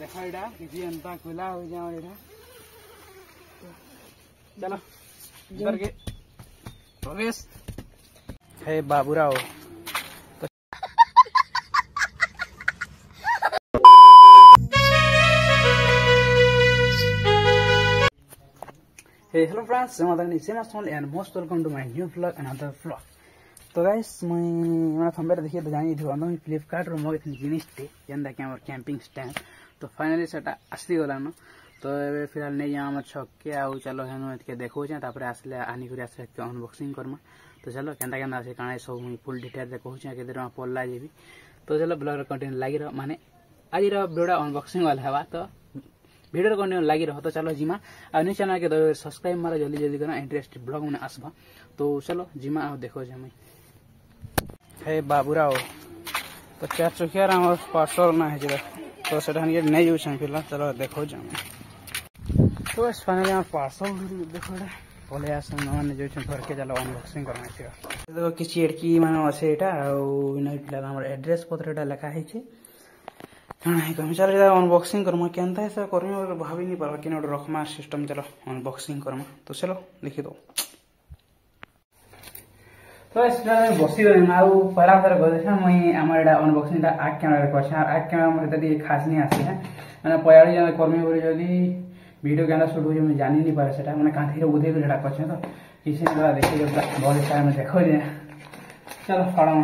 देखा इटा किसी अंता खुला हो जाओ इटा चलो इधर के प्रवेश है Baburao Hey, hello friends, I'm Semasol and most welcome to my new vlog, another vlog. तो गाइस मैं थंबनेल देखिए तो जानी थी हम फ्लिपकार्ट रो मगे जिनिसटे जेंदा कि हमर कैंपिंग स्टैंड तो फाइनली सेटा आसी गला न तो ए फिलहाल नै हमर छक्के आउ चलो हेनो के देखो छ तापर आसले आनी करी आसे के अनबॉक्सिंग करमा तो चलो केंदा केंदा से काणे सब मुई फुल डिटेल रे कहू छ के देर पल्ला जेबी तो चलो ब्लॉग रे कंटेंट लागि र माने आज रो वीडियो अनबॉक्सिंग वाला हवा तो वीडियो कंटेंट लागि रह तो चलो जिमा आ न्यू चैनल के दो सब्सक्राइब मारा जल्दी जल्दी करना इंटरेस्टेड ब्लॉग में आसबा तो चलो जिमा आ देखो जे मैं हे बाबूराव तो चार चकिया हमर पार्सल ना है जे तो सेटा के नै यूज है फिलहाल चलो देखो जे तो बस फाइनली हमर पार्सल देखो रे बोले आसन माने जो घर के चलो अनबॉक्सिंग करना छै देखो कि चिड़की माने আছে এটা ଆଉ नै फिलहाल हमर एड्रेस पत्रटा लिखा है छै चलो अनबॉक्सिंग करमा केनता ऐसा करमी और भाभी नहीं पारबा केन रखमा सिस्टम चलो अनबॉक्सिंग करमा तो चलो देखि दो तो इसमें बसी गए ना पहला बार गए मुई आम एटा अनबॉक्सिंग आग कैमेरा कर आग कैमेरा मतलब खास नहीं आसी है मैंने पयाड़ी जन कर्मी बोली जदि वीडियो कैमरा शूट हो जानी नहीं पारे सेटा मैंने कांथी बुधे कर तो किसी ने देखिए बहुत सारा में देखो जे चलो फड़ा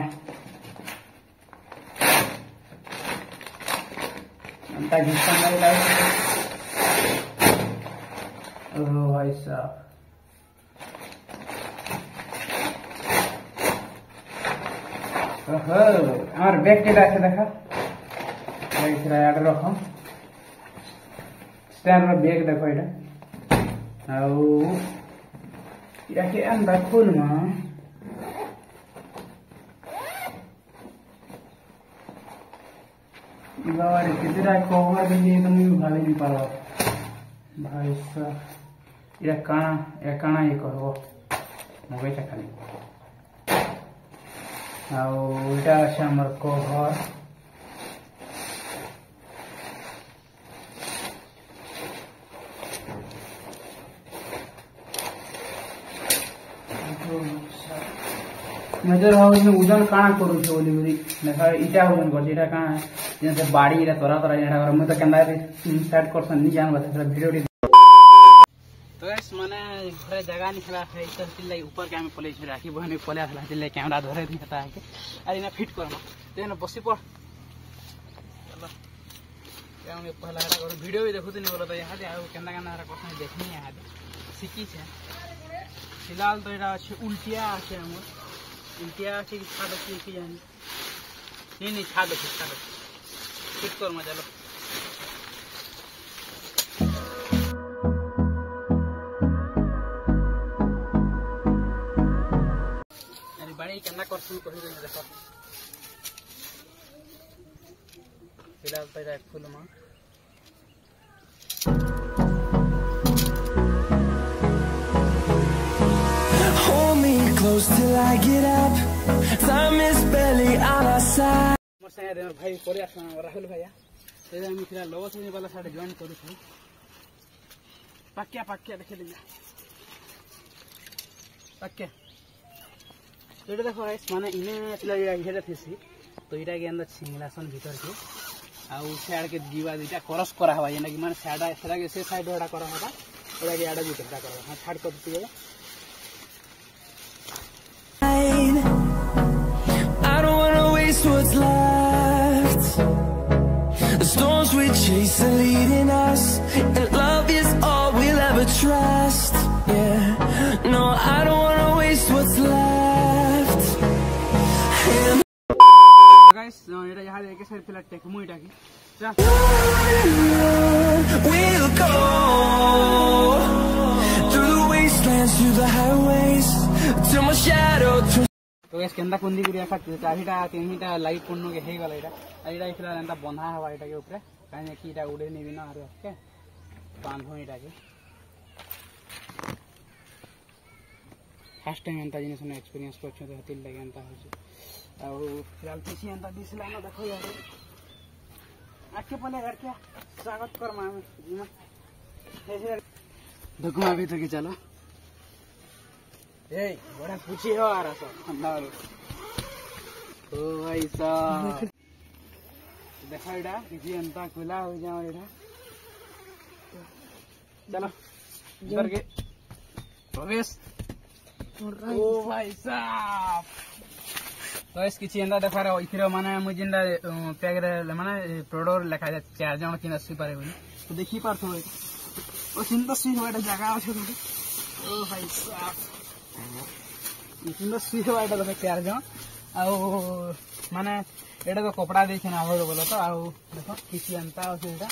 भाई साहब हमार बैग के देखा रखम स्टैंड बैग देखो ये खोल कितना कवर भी तो मुझे भाभी नहीं पार भाई साहब ये काना ये कहबो मगैटा खाली आटा अच्छे हमर कवर मेजर ओजन काना करू बोली बोली देखा इटा ओजन कर इटा काना जैसे बाड़ी इटा तोरा तोरा इटा कर मैं तो केंदा स्टार्ट करसन नहीं जान बता वीडियो तो गाइस माने घरे जगह नहीं खला है इतर चिल्लाई ऊपर के हम पले राखी बहन पले आला चिल्लाई कैमरा धरे दिखता है अरे इना फिट करमा तेन बसी पड़ चलो क्या मैं पहला हरा कर वीडियो भी देखु नहीं बोला तो यहां आ केंदा केंदा हरा क्वेश्चन देखनी है सीखी छे फिलहाल तो एटा अच्छे उल्टिया आछे हमर उल्टिया आछे कि छाड़ अच्छे की जानी नहीं छाड़ फिट करमा चलो केना करछु कहि रे देखो फिलहाल तो एक फुल मा hold me close till I get up time is barely on our side मोर संगे देवर भाई परे आसन राहुल भैया ते हम फिलहाल लोगो सुनी वाला साडे जॉइन करू छी पक्का देखे लिया पक्का तो ये देखो गाइस माने इने इटा थेसी तो इटा के अंदर सिंगलासन भीतर के आ साइड के जीवा इटा क्रॉस करा हवा जेना कि माने साइड के से साइड एटा करा हवा ओरा के आडा भीतर करा हां छाड़ कर दिए I don't want to waste what's left the storms we chase are leading us and love is all we'll ever trust yeah no I don't want to waste what's left guys एटा यहां एक side फिलहाल टेकमु इटा की we'll go through the wastelands through the highways till my shadow तो guys केंदा कुंदी गुरिया का चाहीटा केहीटा light पन्नो के हे गला इटा एटा फिलहाल एंता बंधा हवा इटा के ऊपर काहे कि इटा उड़े नहीं बिना आरे के बांधो इटा के फर्स्ट टाइम एंता जिनिस ने एक्सपीरियंस करछ तो हतिल लगे एंता हो छै आ फिलहाल पीछे एंता दिसला न देखो यार आके पहले घर के स्वागत कर मां ढुकमा भीतर के चलो ए बड़ा पूछी हो आ रहा सब अंदर ओ भाई साहब देखो इडा किसी अंता खुला हो जाओ इडा चलो इधर के प्रवेश ओ भाई साहब तो इस किसी अंदा देखा रहा इथरो माने मुझे इंदा पैक रे माने प्रोडक्ट लिखा जाए 4 जन किन असि पारे बोली तो देखि पारथो ओ सुंदर सी होटा जगह अछि ओ भाई साहब सुंदर सी होटा तो 4 जन आ माने एटा तो कपड़ा देछन आवर बोलो तो आ देखो किसी अंता अछि एटा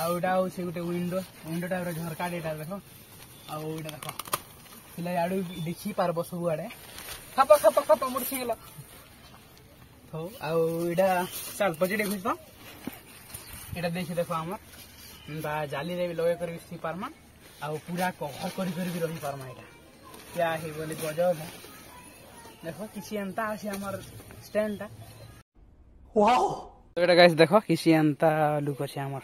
आ एटा से गुटे विंडो टाइप रे झरका डेटा देखो आ एटा देखो पिला आडू देखि पारबो सब आडे खप मुरछी गेला हो आउडा चल पॉजिटिव हिस एटा देखि देखो हमर बा जाली रे लगे कर सी पारमा आ पूरा कवर कर भी रही पारमा एटा क्या है बोले गजब है देखो किसी अंता आसी हमर स्टैंड ता वाओ तो एटा गाइस देखो किसी अंता लुक अछि हमर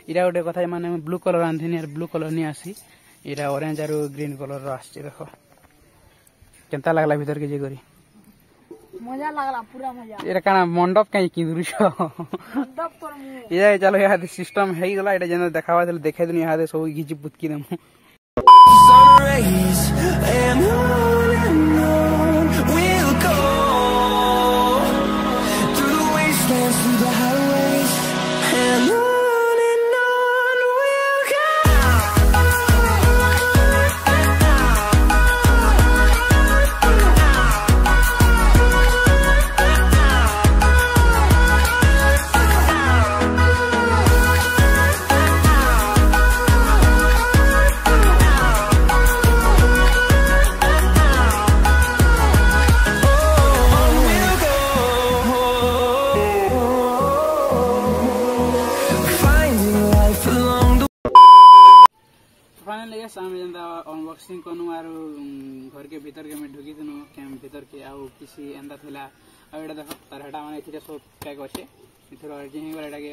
इरा गोटे कथा माने ब्लू कलर आंधिनी और ब्लू कलर नि आसी इरा ऑरेंज और ग्रीन कलर रो आसी देखो केनता लागला भीतर के जे करी मजा लागला पूरा मजा एरा काना मंडप काई किंदुरी छ मंडप पर मु ये चलो यहाँ सिस्टम है गला एटा जेना देखावा देले देखाइ दुनी यहाँ सब घिची Putki देमु we'll go through the wastelands, through the highways, and on we'll go. Finally yes हम जेंदा अनबॉक्सिंग कनु आरो घर के भीतर के में ढुकी दिनु कैंप भीतर के आ किसी अंदर थिला आ एटा देखो तार हेटा माने थिरे सब पैक अछि इथरो जे ही एटा के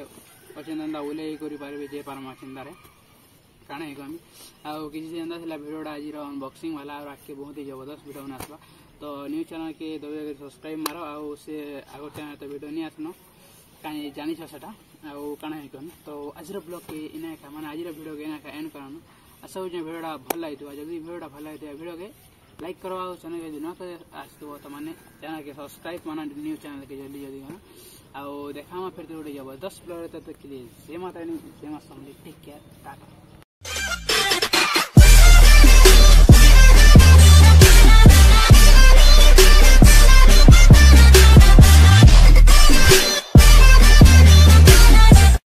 अचंदा उले करि पारबे जे पारमा चिंदारे काणे हे हम आ किसी अंदर थिला वीडियोडा आज रो अनबॉक्सिंग वाला और आके बहुत ही जबरदस्त वीडियो बनासबा तो न्यू चैनल के दबे सब्सक्राइब मारो आ से आगो चैनल तो वीडियो नि आसनो काई जानि छ सेटा आ काणे हे कम तो आज रो ब्लॉग के इना का माने आज रो वीडियो के इना का एंड करनो आशा हो वीडियोटा भल लगी जब वीडियोटा भल लगी वीडियो के लाइक करवा चैनल के न आसो तो माने चैनल के सब्सक्राइब माना न्यू चैनल के जल्दी जल्दी करना आ देखा फिर गोटे जबरदस्त ब्लॉग तक के लिए जय माता दी जय मां समझे टेक केयर टाटा।